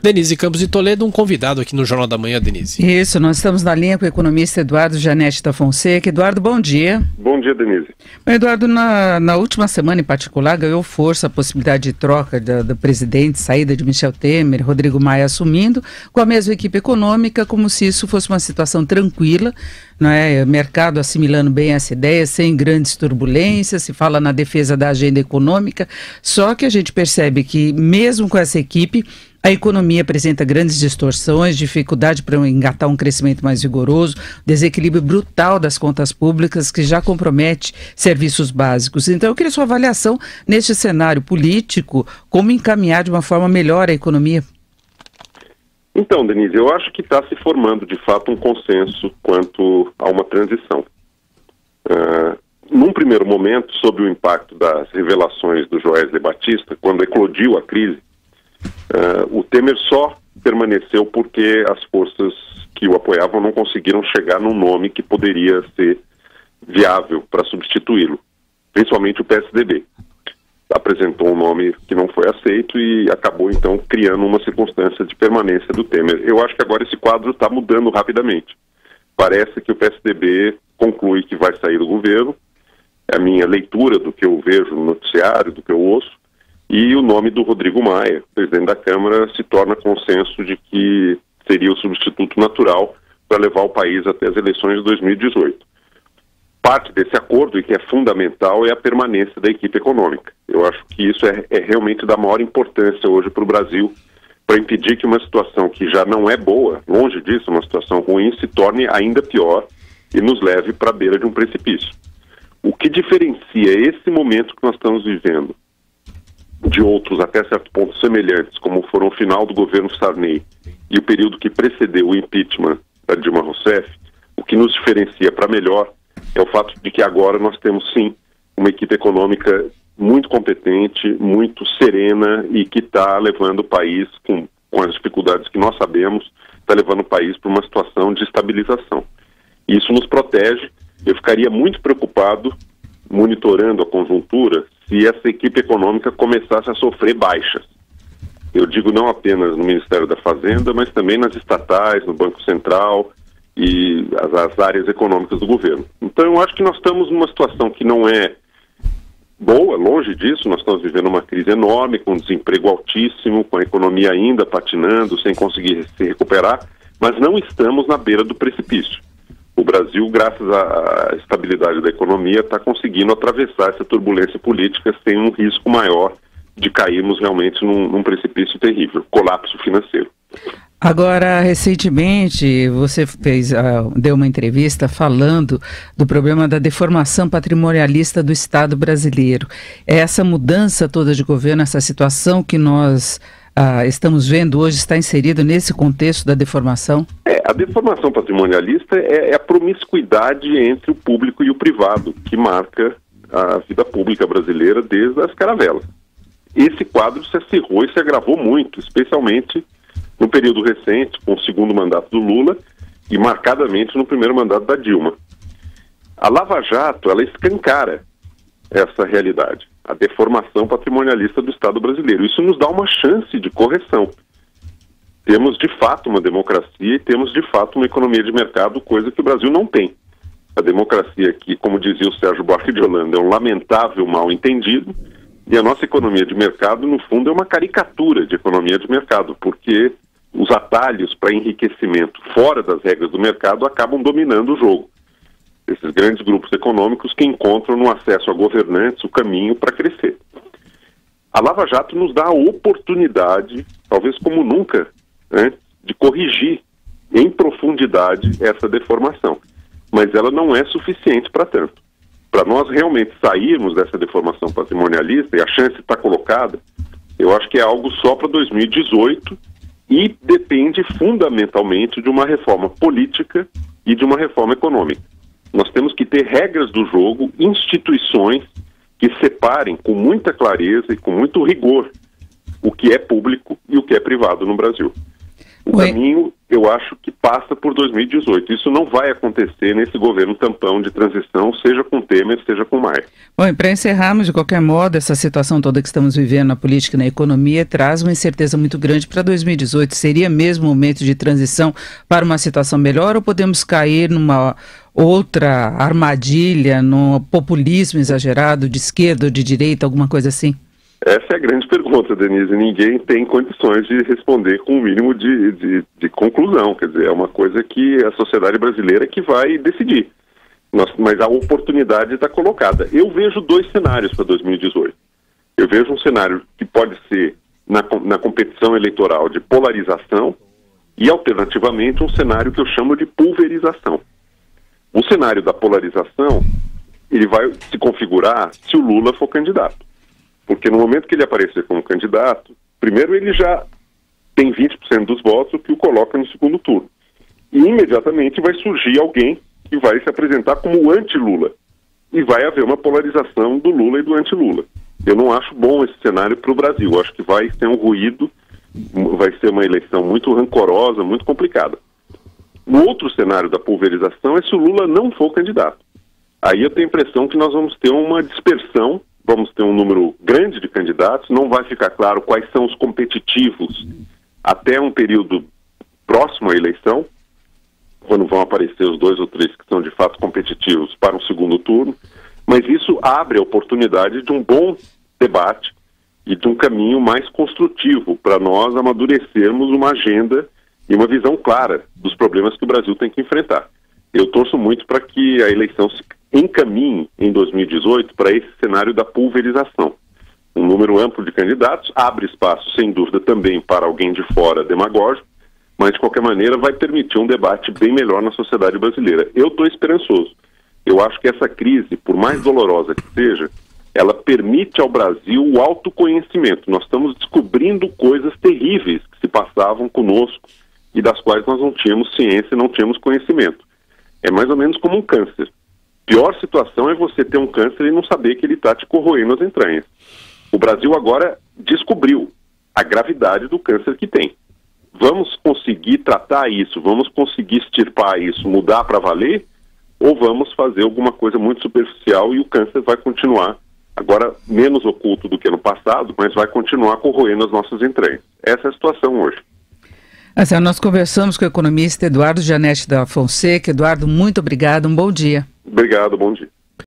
Denise Campos de Toledo, um convidado aqui no Jornal da Manhã, Denise. Isso, nós estamos na linha com o economista Eduardo Janete da Fonseca. Eduardo, bom dia. Bom dia, Denise. Eduardo, na última semana em particular, ganhou força a possibilidade de troca do presidente, saída de Michel Temer, Rodrigo Maia assumindo, com a mesma equipe econômica, como se isso fosse uma situação tranquila, não é? Mercado assimilando bem essa ideia, sem grandes turbulências, se fala na defesa da agenda econômica, só que a gente percebe que mesmo com essa equipe, a economia apresenta grandes distorções, dificuldade para engatar um crescimento mais vigoroso, desequilíbrio brutal das contas públicas que já compromete serviços básicos. Então eu queria sua avaliação neste cenário político, como encaminhar de uma forma melhor a economia. Então, Denise, eu acho que está se formando de fato um consenso quanto a uma transição. Num primeiro momento, sob o impacto das revelações do Joesley Batista, quando eclodiu a crise, o Temer só permaneceu porque as forças que o apoiavam não conseguiram chegar num nome que poderia ser viável para substituí-lo, principalmente o PSDB. Apresentou um nome que não foi aceito e acabou então criando uma circunstância de permanência do Temer. Eu acho que agora esse quadro está mudando rapidamente. Parece que o PSDB conclui que vai sair do governo, é a minha leitura do que eu vejo no noticiário, do que eu ouço, e o nome do Rodrigo Maia, presidente da Câmara, se torna consenso de que seria o substituto natural para levar o país até as eleições de 2018. Parte desse acordo, e que é fundamental, é a permanência da equipe econômica. Eu acho que isso é realmente da maior importância hoje para o Brasil, para impedir que uma situação que já não é boa, longe disso, uma situação ruim, se torne ainda pior e nos leve para a beira de um precipício. O que diferencia esse momento que nós estamos vivendo de outros até certo ponto semelhantes, como foram o final do governo Sarney e o período que precedeu o impeachment da Dilma Rousseff, o que nos diferencia para melhor é o fato de que agora nós temos sim uma equipe econômica muito competente, muito serena e que está levando o país, com as dificuldades que nós sabemos, está levando o país para uma situação de estabilização. Isso nos protege. Eu ficaria muito preocupado, monitorando a conjuntura, se essa equipe econômica começasse a sofrer baixas. Eu digo não apenas no Ministério da Fazenda, mas também nas estatais, no Banco Central e as áreas econômicas do governo. Então eu acho que nós estamos numa situação que não é boa, longe disso. Nós estamos vivendo uma crise enorme, com desemprego altíssimo, com a economia ainda patinando, sem conseguir se recuperar, mas não estamos na beira do precipício. O Brasil, graças à estabilidade da economia, está conseguindo atravessar essa turbulência política sem um risco maior de cairmos realmente num precipício terrível, colapso financeiro. Agora, recentemente, você deu uma entrevista falando do problema da deformação patrimonialista do Estado brasileiro. Essa mudança toda de governo, essa situação que nós estamos vendo hoje, está inserida nesse contexto da deformação? A deformação patrimonialista é a promiscuidade entre o público e o privado, que marca a vida pública brasileira desde as caravelas. Esse quadro se acirrou e se agravou muito, especialmente no período recente, com o segundo mandato do Lula e marcadamente no primeiro mandato da Dilma. A Lava Jato, ela escancara essa realidade, a deformação patrimonialista do Estado brasileiro. Isso nos dá uma chance de correção. Temos de fato uma democracia e temos de fato uma economia de mercado, coisa que o Brasil não tem. A democracia aqui, como dizia o Sérgio Buarque de Holanda, é um lamentável mal entendido, e a nossa economia de mercado, no fundo, é uma caricatura de economia de mercado, porque os atalhos para enriquecimento fora das regras do mercado acabam dominando o jogo. Esses grandes grupos econômicos que encontram no acesso a governantes o caminho para crescer. A Lava Jato nos dá a oportunidade, talvez como nunca, de corrigir em profundidade essa deformação. Mas ela não é suficiente para tanto. Para nós realmente sairmos dessa deformação patrimonialista, e a chance está colocada, eu acho que é algo só para 2018 e depende fundamentalmente de uma reforma política e de uma reforma econômica. Nós temos que ter regras do jogo, instituições que separem com muita clareza e com muito rigor o que é público e o que é privado no Brasil. O caminho eu acho que passa por 2018. Isso não vai acontecer nesse governo tampão de transição, seja com Temer, seja com Maia. Bom, e para encerrarmos, de qualquer modo, essa situação toda que estamos vivendo na política e na economia traz uma incerteza muito grande para 2018. Seria mesmo um momento de transição para uma situação melhor ou podemos cair numa outra armadilha, num populismo exagerado de esquerda ou de direita, alguma coisa assim? Essa é a grande pergunta, Denise. Ninguém tem condições de responder com o mínimo de conclusão. Quer dizer, é uma coisa que a sociedade brasileira que vai decidir. Mas a oportunidade está colocada. Eu vejo dois cenários para 2018. Eu vejo um cenário que pode ser na competição eleitoral de polarização e, alternativamente, um cenário que eu chamo de pulverização. O cenário da polarização, ele vai se configurar se o Lula for candidato. Porque no momento que ele aparecer como candidato, primeiro ele já tem 20% dos votos, o que o coloca no segundo turno. E imediatamente vai surgir alguém que vai se apresentar como anti-Lula. E vai haver uma polarização do Lula e do anti-Lula. Eu não acho bom esse cenário para o Brasil. Eu acho que vai ter um ruído, vai ser uma eleição muito rancorosa, muito complicada. O outro cenário da pulverização é se o Lula não for candidato. Aí eu tenho a impressão que nós vamos ter uma dispersão, vamos ter um número grande de candidatos, não vai ficar claro quais são os competitivos até um período próximo à eleição, quando vão aparecer os 2 ou 3 que são de fato competitivos para um segundo turno, mas isso abre a oportunidade de um bom debate e de um caminho mais construtivo para nós amadurecermos uma agenda e uma visão clara dos problemas que o Brasil tem que enfrentar. Eu torço muito para que a eleição se encaminhe em 2018 para esse cenário da pulverização. Um número amplo de candidatos abre espaço, sem dúvida, também para alguém de fora demagógico, mas, de qualquer maneira, vai permitir um debate bem melhor na sociedade brasileira. Eu estou esperançoso. Eu acho que essa crise, por mais dolorosa que seja, ela permite ao Brasil o autoconhecimento. Nós estamos descobrindo coisas terríveis que se passavam conosco e das quais nós não tínhamos ciência, não tínhamos conhecimento. É mais ou menos como um câncer. Pior situação é você ter um câncer e não saber que ele está te corroendo as entranhas. O Brasil agora descobriu a gravidade do câncer que tem. Vamos conseguir tratar isso, vamos conseguir extirpar isso, mudar para valer, ou vamos fazer alguma coisa muito superficial e o câncer vai continuar, agora menos oculto do que no passado, mas vai continuar corroendo as nossas entranhas. Essa é a situação hoje. Assim, nós conversamos com o economista Eduardo Janete da Fonseca. Eduardo, muito obrigado, um bom dia. Obrigado, bom dia.